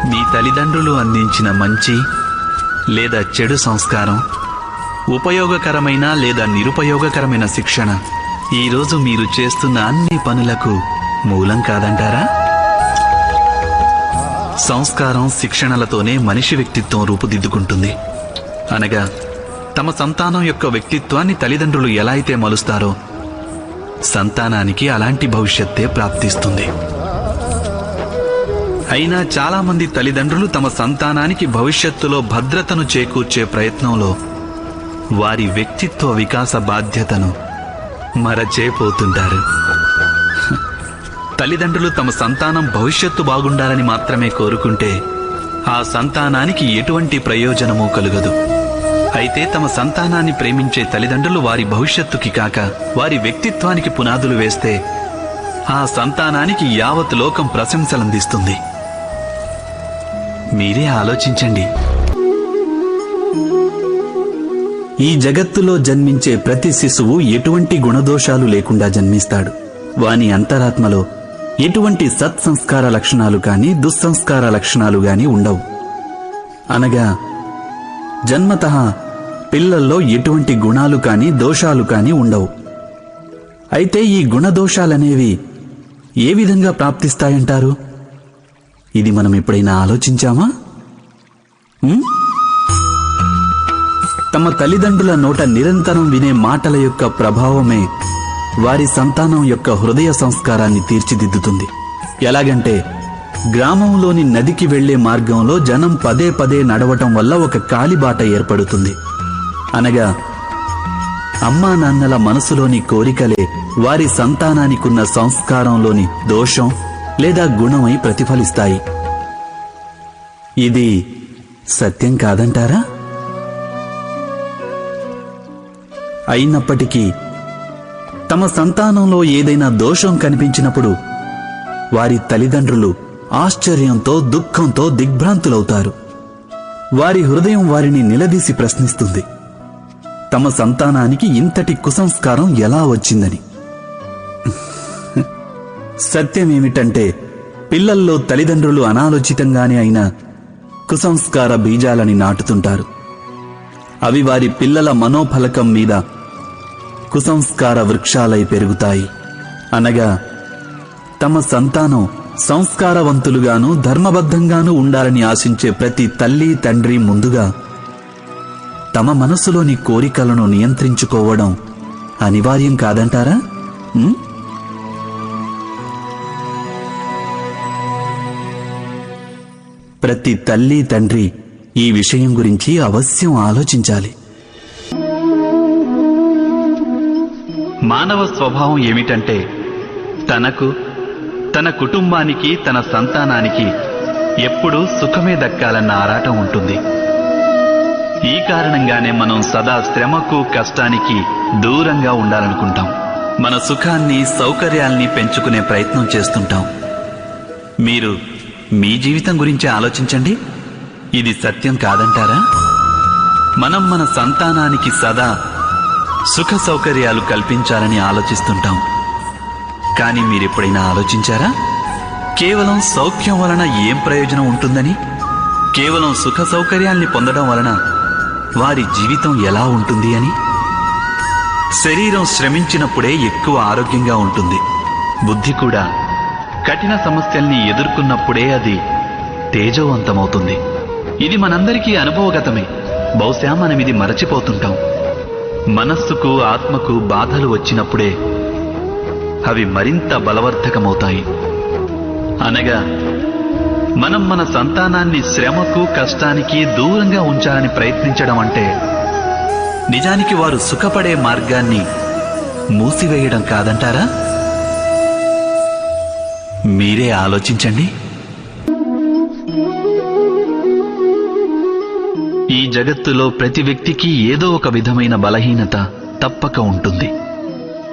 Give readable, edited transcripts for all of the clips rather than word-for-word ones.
మీ తల్లిదండ్రులు అందించిన మంచి లేదా చెడు సంస్కారం, ఉపయోగకరమైన లేదా నిరుపయోగకరమైన శిక్షణ ఈరోజు మీరు చేస్తున్న అన్ని పనులకు మూలం కాదంటారా? సంస్కారం, శిక్షణలతోనే మనిషి వ్యక్తిత్వం రూపుదిద్దుకుంటుంది. అనగా తమ సంతానం యొక్క వ్యక్తిత్వాన్ని తల్లిదండ్రులు ఎలా అయితే మలుస్తారో సంతానానికి అలాంటి భవిష్యత్తే ప్రాప్తిస్తుంది. అయినా చాలా మంది తల్లిదండ్రులు తమ సంతానానికి భవిష్యత్తులో భద్రతను చేకూర్చే ప్రయత్నంలో వారి వ్యక్తిత్వ వికాస బాధ్యతను మరచేపోతుంటారు. తల్లిదండ్రులు తమ సంతానం భవిష్యత్తు బాగుండాలని మాత్రమే కోరుకుంటే ఆ సంతానానికి ఎటువంటి ప్రయోజనమూ కలుగదు. అయితే తమ సంతానాన్ని ప్రేమించే తల్లిదండ్రులు వారి భవిష్యత్తుకి కాక వారి వ్యక్తిత్వానికి పునాదులు వేస్తే ఆ సంతానానికి యావత్ లోకం ప్రశంసలందిస్తుంది. మీరే ఆలోచించండి. ఈ జగత్తులో జన్మించే ప్రతి శిశువు ఎటువంటి గుణదోషాలు లేకుండా జన్మిస్తాడు. వాని అంతరాత్మలో ఎటువంటి సత్సంస్కార లక్షణాలు కాని దుస్సంస్కార లక్షణాలు గాని ఉండవు. అనగా జన్మతః పిల్లల్లో ఎటువంటి గుణాలు కాని దోషాలు కాని ఉండవు. అయితే ఈ గుణదోషాలనేవి ఏ విధంగా ప్రాప్తిస్తాయంటారు? ఇది మనం ఎప్పుడైనా ఆలోచించామా? తమ తల్లిదండ్రుల నోట నిరంతరం వినే మాటల యొక్క ప్రభావమే వారి సంతానం యొక్క హృదయ సంస్కారాన్ని తీర్చిదిద్దుతుంది. ఎలాగంటే గ్రామంలోని నదికి వెళ్లే మార్గంలో జనం పదే పదే నడవటం వల్ల ఒక కాలిబాట ఏర్పడుతుంది. అనగా అమ్మా నాన్నల మనసులోని కోరికలే వారి సంతానానికున్న సంస్కారంలోని దోషం లేదా గుణమై ప్రతిఫలిస్తాయి. ఇది సత్యం కాదంటారా? అయినప్పటికీ తమ సంతానంలో ఏదైనా దోషం కనిపించినప్పుడు వారి తల్లిదండ్రులు ఆశ్చర్యంతో దుఃఖంతో దిగ్భ్రాంతులవుతారు. వారి హృదయం వారిని నిలదీసి ప్రశ్నిస్తుంది, తమ సంతానానికి ఇంతటి కుసంస్కారం ఎలా వచ్చిందని. సత్యమేమిటంటే పిల్లల్లో తల్లిదండ్రులు అనాలోచితంగానే అయినా కుసంస్కార బీజాలని నాటుతుంటారు. అవి వారి పిల్లల మనోఫలకం మీద కుసంస్కార వృక్షాలై పెరుగుతాయి. అనగా తమ సంతానం సంస్కారవంతులుగాను ధర్మబద్ధంగాను ఉండాలని ఆశించే ప్రతి తల్లి తండ్రి ముందుగా తమ మనసులోని కోరికలను నియంత్రించుకోవడం అనివార్యం కాదంటారా? ప్రతి తల్లి తండ్రి ఈ విషయం గురించి అవశ్యం ఆలోచించాలి. మానవ స్వభావం ఏమిటంటే తనకు, తన కుటుంబానికి, తన సంతానానికి ఎప్పుడూ సుఖమే దక్కాలన్న ఆరాటం ఉంటుంది. ఈ కారణంగానే మనం సదా శ్రమకు, కష్టానికి దూరంగా ఉండాలనుకుంటాం. మన సుఖాన్ని, సౌకర్యాల్ని పెంచుకునే ప్రయత్నం చేస్తుంటాం. మీరు మీ జీవితం గురించి ఆలోచించండి. ఇది సత్యం కాదంటారా? మనం మన సంతానానికి సదా సుఖ సౌకర్యాలు కల్పించాలని ఆలోచిస్తుంటాం. కానీ మీరెప్పుడైనా ఆలోచించారా? కేవలం సౌఖ్యం వలన ఏం ప్రయోజనం ఉంటుందని? కేవలం సుఖ సౌకర్యాల్ని పొందడం వలన వారి జీవితం ఎలా ఉంటుంది అని? శరీరం శ్రమించినప్పుడే ఎక్కువ ఆరోగ్యంగా ఉంటుంది. బుద్ధి కూడా కఠిన సమస్యల్ని ఎదుర్కొన్నప్పుడే అది తేజోవంతమవుతుంది. ఇది మనందరికీ అనుభవగతమే. బహుశా మనం ఇది మరచిపోతుంటాం. మనస్సుకు, ఆత్మకు బాధలు వచ్చినప్పుడే అవి మరింత బలవర్ధకమవుతాయి. అనగా మనం మన సంతానాన్ని శ్రమకు, కష్టానికి దూరంగా ఉంచాలని ప్రయత్నించడం అంటే నిజానికి వారు సుఖపడే మార్గాన్ని మూసివేయడం కాదంటారా? మీరే ఆలోచించండి. ఈ జగత్తులో ప్రతి వ్యక్తికి ఏదో ఒక విధమైన బలహీనత తప్పక ఉంటుంది.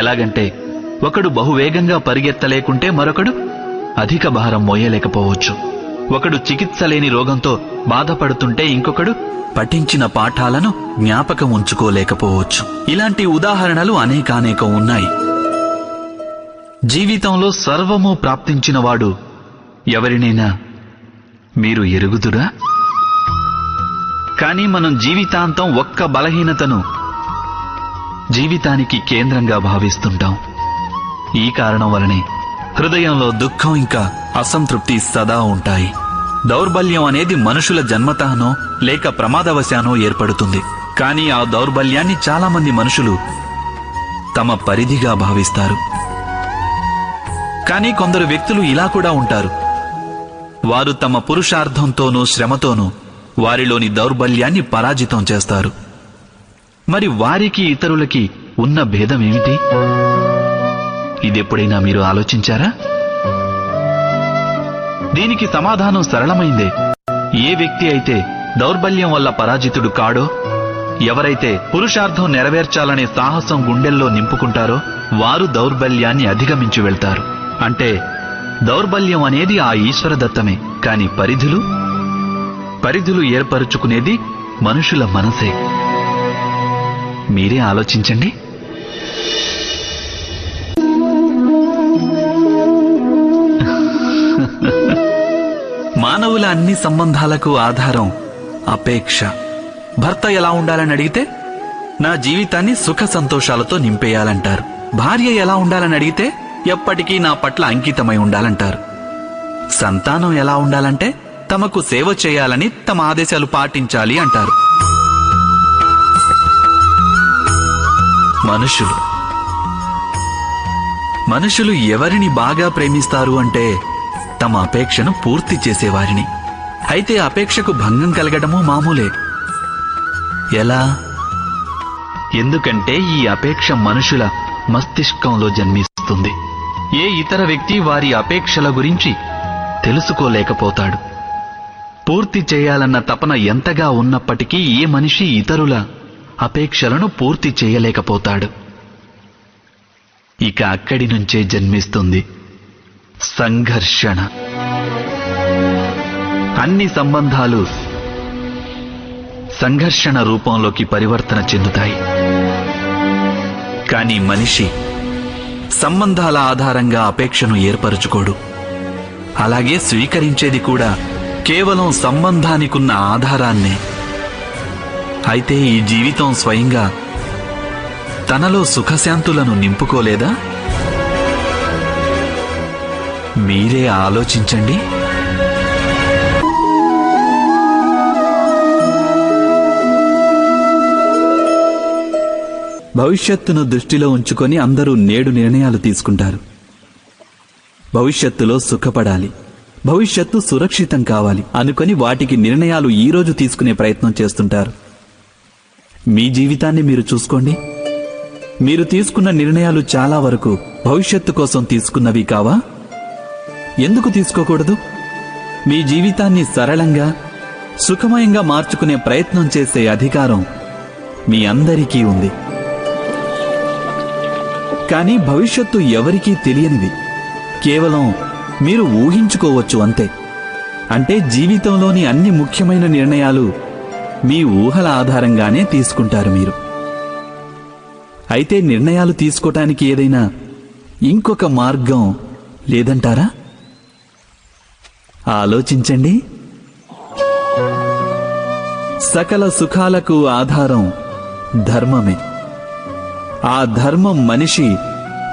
ఎలాగంటే ఒకడు బహువేగంగా పరిగెత్తలేకుంటే మరొకడు అధిక భారం మోయలేకపోవచ్చు. ఒకడు చికిత్స లేని రోగంతో బాధపడుతుంటే ఇంకొకడు పఠించిన పాఠాలను జ్ఞాపకం ఉంచుకోలేకపోవచ్చు. ఇలాంటి ఉదాహరణలు అనేకానేకం ఉన్నాయి. జీవితంలో సర్వము ప్రాప్తించినవాడు ఎవరినైనా మీరు ఎరుగుదురా? కానీ మనం జీవితాంతం ఒక్క బలహీనతను జీవితానికి కేంద్రంగా భావిస్తుంటాం. ఈ కారణం వలనే హృదయంలో దుఃఖం ఇంకా అసంతృప్తి సదా ఉంటాయి. దౌర్బల్యం అనేది మనుషుల జన్మతఃనో లేక ప్రమాదవశానో ఏర్పడుతుంది. కానీ ఆ దౌర్బల్యాన్ని చాలా మంది మనుషులు తమ పరిధిగా భావిస్తారు. కానీ కొందరు వ్యక్తులు ఇలా కూడా ఉంటారు. వారు తమ పురుషార్థంతోనూ శ్రమతోనూ వారిలోని దౌర్బల్యాన్ని పరాజితం చేస్తారు. మరి వారికి ఇతరులకి ఉన్న భేదమేమిటి? ఇదెప్పుడైనా మీరు ఆలోచించారా? దీనికి సమాధానం సరళమైందే. ఏ వ్యక్తి అయితే దౌర్బల్యం వల్ల పరాజితుడు కాడో, ఎవరైతే పురుషార్థం నెరవేర్చాలనే సాహసం గుండెల్లో నింపుకుంటారో వారు దౌర్బల్యాన్ని అధిగమించి వెళ్తారు. అంటే దౌర్బల్యం అనేది ఆ ఈశ్వరదత్తమే. కాని పరిధులు ఏర్పరుచుకునేది మనుషుల మనసే. మీరే ఆలోచించండి. మానవుల అన్ని సంబంధాలకు ఆధారం అపేక్ష. భర్త ఎలా ఉండాలని అడిగితే నా జీవితాన్ని సుఖ సంతోషాలతో నింపేయాలంటారు. భార్య ఎలా ఉండాలని అడిగితే ఎప్పటికీ నా పట్ల అంకితమై ఉండాలంటారు. సంతానం ఎలా ఉండాలంటే తమకు సేవ చేయాలని తమ ఆదేశాలు పాటించాలి అంటారు. మనుషులు ఎవరిని బాగా ప్రేమిస్తారు అంటే తమ అపేక్షను పూర్తి చేసేవారిని. అయితే అపేక్షకు భంగం కలగడము మామూలే. ఎలా? ఎందుకంటే ఈ అపేక్ష మనుషుల మస్తిష్కంలో జన్మిస్తుంది. ఏ ఇతర వ్యక్తి వారి అపేక్షల గురించి తెలుసుకోలేకపోతాడు. పూర్తి చేయాలన్న తపన ఎంతగా ఉన్నప్పటికీ ఏ మనిషి ఇతరుల అపేక్షలను పూర్తి చేయలేకపోతాడు. ఇక అక్కడి నుంచే జన్మిస్తుంది సంఘర్షణ. అన్ని సంబంధాలు సంఘర్షణ రూపంలోకి పరివర్తన చెందుతాయి. కానీ మనిషి సంబంధాల ఆధారంగా అపేక్షను ఏర్పరచుకోడు. అలాగే స్వీకరించేది కూడా కేవలం సంబంధానికున్న ఆధారాన్నే. అయితే ఈ జీవితం స్వయంగా తనలో సుఖశాంతులను నింపుకోలేదా? మీరే ఆలోచించండి. భవిష్యత్తును దృష్టిలో ఉంచుకొని అందరూ నేడు నిర్ణయాలు తీసుకుంటారు. భవిష్యత్తులో సుఖపడాలి, భవిష్యత్తు సురక్షితం కావాలి అనుకొని వాటికి నిర్ణయాలు ఈరోజు తీసుకునే ప్రయత్నం చేస్తుంటారు. మీ జీవితాన్ని మీరు చూసుకోండి. మీరు తీసుకున్న నిర్ణయాలు చాలా వరకు భవిష్యత్తు కోసం తీసుకున్నవి కావా? ఎందుకు తీసుకోకూడదు? మీ జీవితాన్ని సరళంగా సుఖమయంగా మార్చుకునే ప్రయత్నం చేసే అధికారం మీ అందరికీ ఉంది. కానీ భవిష్యత్తు ఎవరికీ తెలియనిది. కేవలం మీరు ఊహించుకోవచ్చు అంతే. అంటే జీవితంలోని అన్ని ముఖ్యమైన నిర్ణయాలు మీ ఊహల ఆధారంగానే తీసుకుంటారు మీరు. అయితే నిర్ణయాలు తీసుకోవటానికి ఏదైనా ఇంకొక మార్గం లేదంటారా? ఆలోచించండి. సకల సుఖాలకు ఆధారం ధర్మమే. ఆ ధర్మం మనిషి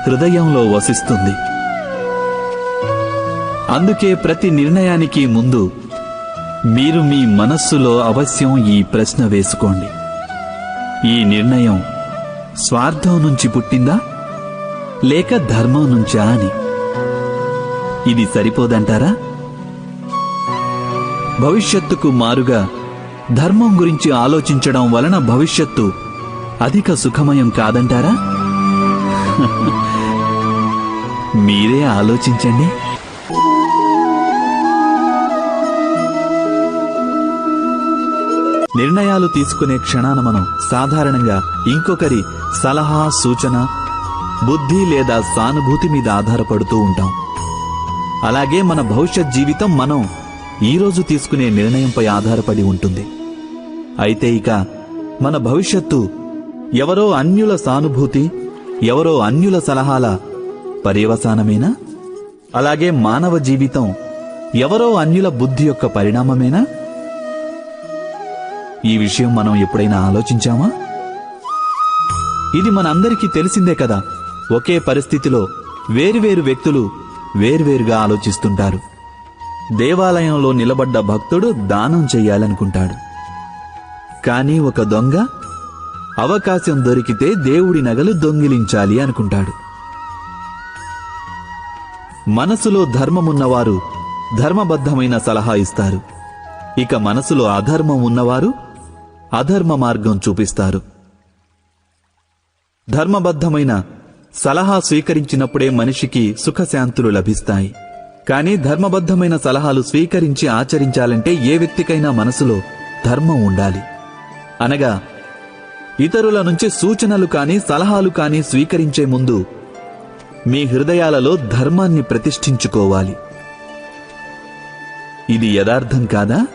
హృదయంలో వసిస్తుంది. అందుకే ప్రతి నిర్ణయానికి ముందు మీరు మీ మనస్సులో అవశ్యం ఈ ప్రశ్న వేసుకోండి. ఈ నిర్ణయం స్వార్థం నుంచి పుట్టిందా లేక ధర్మం నుంచా అని. ఇది సరిపోదంటారా? భవిష్యత్తుకు మారుగా ధర్మం గురించి ఆలోచించడం వలన భవిష్యత్తు అధిక సుఖమయం కాదంటారా? మీరే ఆలోచించండి. నిర్ణయాలు తీసుకునే క్షణాన మనం సాధారణంగా ఇంకొకరి సలహా, సూచన, బుద్ధి లేదా సానుభూతి మీద ఆధారపడుతూ ఉంటాం. అలాగే మన భవిష్యత్ జీవితం మనం ఈరోజు తీసుకునే నిర్ణయంపై ఆధారపడి ఉంటుంది. అయితే ఇక మన భవిష్యత్తు ఎవరో అన్యుల సానుభూతి, ఎవరో అన్యుల సలహాల పర్యవసానమేనా? అలాగే మానవ జీవితం ఎవరో అన్యుల బుద్ధి యొక్క పరిణామమేనా? ఈ విషయం మనం ఎప్పుడైనా ఆలోచించామా? ఇది మనందరికీ తెలిసిందే కదా. ఒకే పరిస్థితిలో వేరువేరు వ్యక్తులు వేర్వేరుగా ఆలోచిస్తుంటారు. దేవాలయంలో నిలబడ్డ భక్తుడు దానం చెయ్యాలనుకుంటాడు. కానీ ఒక దొంగ అవకాశం దొరికితే దేవుడి నగలు దొంగిలించాలి అనుకుంటాడు. మనసులో ధర్మమున్నవారు ధర్మబద్ధమైన సలహా ఇస్తారు. ఇక మనసులో అధర్మం ఉన్నవారు అధర్మ మార్గం చూపిస్తారు. ధర్మబద్ధమైన సలహా స్వీకరించినప్పుడే మనిషికి సుఖశాంతులు లభిస్తాయి. కానీ ధర్మబద్ధమైన సలహాలు స్వీకరించి ఆచరించాలంటే ఏ వ్యక్తికైనా మనసులో ధర్మం ఉండాలి. అనగా ఇతరుల నుంచి సూచనలు కాని సలహాలు కాని స్వీకరించే ముందు మీ హృదయాలలో ధర్మాన్ని ప్రతిష్ఠించుకోవాలి. ఇది యథార్థం కాదా?